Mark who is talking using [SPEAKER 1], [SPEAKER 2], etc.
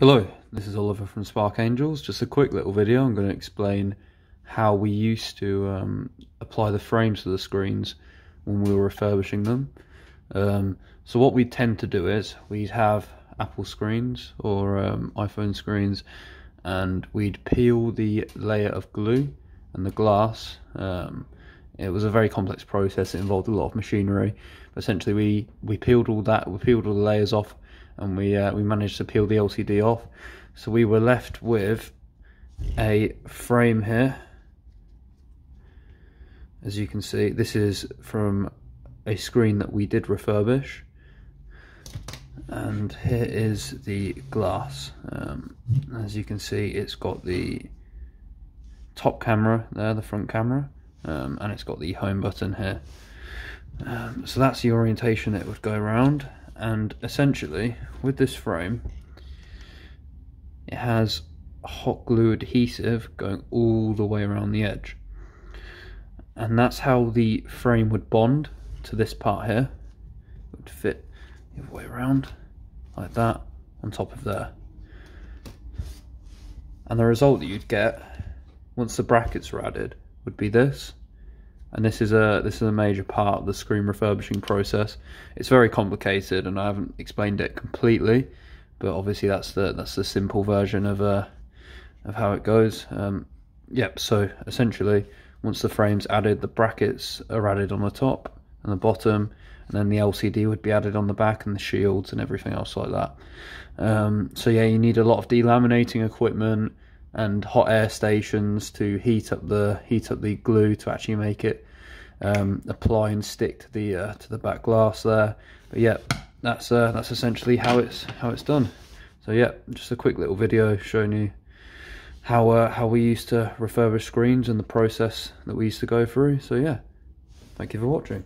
[SPEAKER 1] Hello, this is Oliver from Spark Angels. Just a quick little video. I'm going to explain how we used to apply the frames to the screens when we were refurbishing them. So what we tend to do is we'd have Apple screens or iPhone screens, and we'd peel the layer of glue and the glass. It was a very complex process. It involved a lot of machinery, but essentially we peeled all that. We peeled all the layers off, and we managed to peel the LCD off. So we were left with a frame here. As you can see, this is from a screen that we did refurbish, and here is the glass. As you can see, it's got the top camera there, the front camera, and it's got the home button here. So that's the orientation it would go around. And essentially with this frame, it has hot glue adhesive going all the way around the edge, and that's how the frame would bond to this part here. It would fit the other way around like that on top of there, and the result that you'd get once the brackets were added would be this. And this is a major part of the screen refurbishing process. It's very complicated, and I haven't explained it completely, but obviously that's the simple version of how it goes. Yep. So essentially, once the frame's added, the brackets are added on the top and the bottom, and then the LCD would be added on the back, and the shields and everything else like that. So yeah, you need a lot of delaminating equipment and hot air stations to heat up the glue to actually make it apply and stick to the back glass there. But yeah, that's essentially how it's done. So yeah, just a quick little video showing you how we used to refurbish screens and the process that we used to go through. So yeah, thank you for watching.